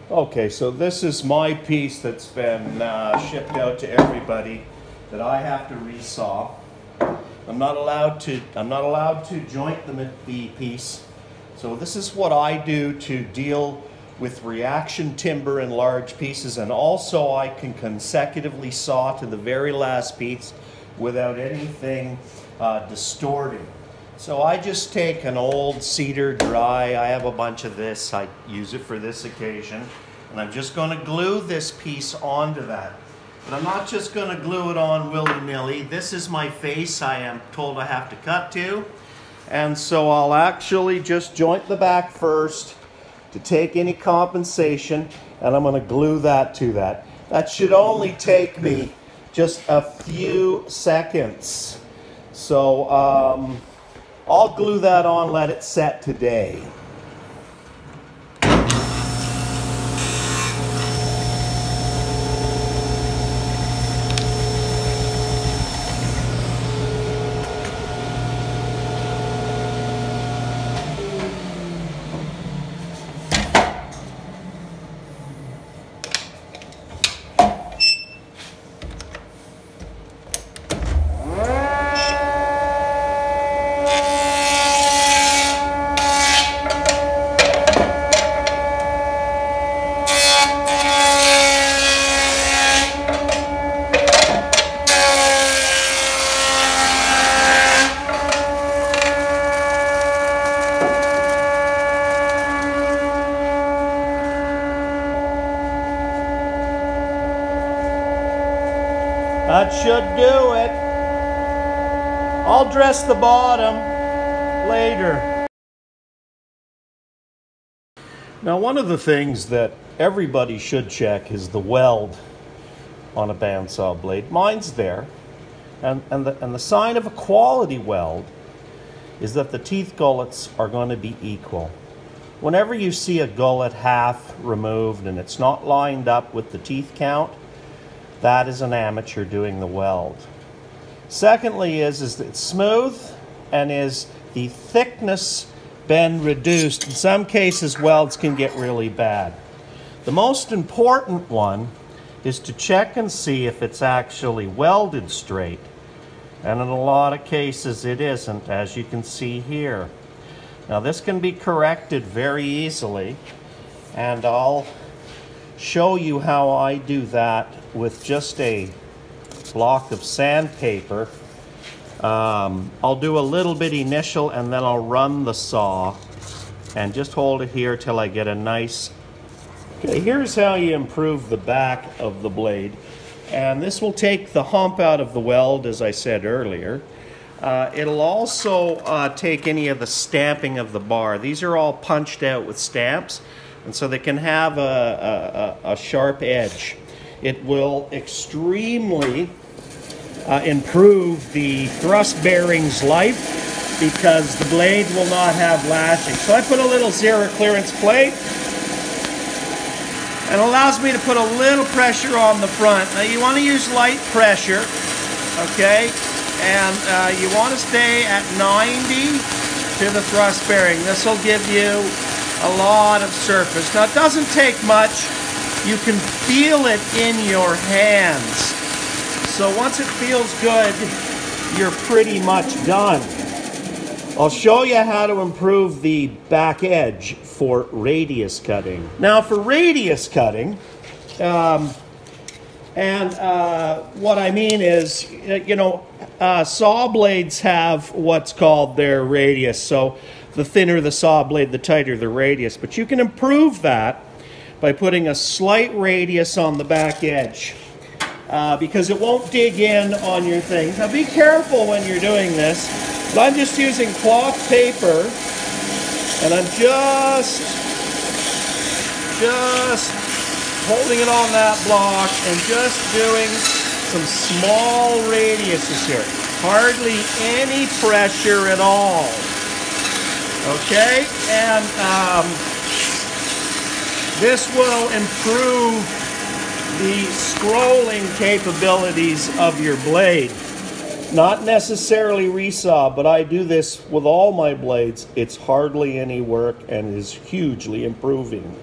Okay, so this is my piece that's been shipped out to everybody that I have to resaw. I'm not allowed to joint the piece. So this is what I do to deal with reaction timber in large pieces, and also I can consecutively saw to the very last piece without anything distorting. So I just take an old cedar dry. I have a bunch of this. I use it for this occasion. And I'm just going to glue this piece onto that. But I'm not just going to glue it on willy-nilly. This is my face I am told I have to cut to. And so I'll actually just joint the back first to take any compensation, and I'm going to glue that to that. That should only take me just a few seconds. So I'll glue that on, let it set today. That should do it. I'll dress the bottom later. Now, one of the things that everybody should check is the weld on a bandsaw blade. Mine's there. And the sign of a quality weld is that the teeth gullets are going to be equal. Whenever you see a gullet half removed and it's not lined up with the teeth count, that is an amateur doing the weld. Secondly is it's smooth, and is the thickness been reduced. In some cases, welds can get really bad. The most important one is to check and see if it's actually welded straight. And in a lot of cases it isn't, as you can see here. Now this can be corrected very easily, and I'll show you how I do that with just a block of sandpaper. I'll do a little bit initial, and then I'll run the saw and just hold it here till I get a nice... Okay, here's how you improve the back of the blade. And this will take the hump out of the weld, as I said earlier. It'll also take any of the stamping of the bar. These are all punched out with stamps, and so they can have a sharp edge. It will extremely improve the thrust bearing's life because the blade will not have lashing. So I put a little zero clearance plate, and it allows me to put a little pressure on the front. Now you want to use light pressure, okay? And you want to stay at 90 to the thrust bearing. This will give you a lot of surface. Now it doesn't take much. You can feel it in your hands. So once it feels good, you're pretty much done. I'll show you how to improve the back edge for radius cutting. Now for radius cutting, what I mean is, saw blades have what's called their radius. So the thinner the saw blade, the tighter the radius. But you can improve that by putting a slight radius on the back edge because it won't dig in on your things. Now be careful when you're doing this. But I'm just using cloth paper, and I'm just holding it on that block and just doing some small radiuses here. Hardly any pressure at all. Okay, and this will improve the scrolling capabilities of your blade. Not necessarily Resaw, but I do this with all my blades. It's hardly any work and is hugely improving.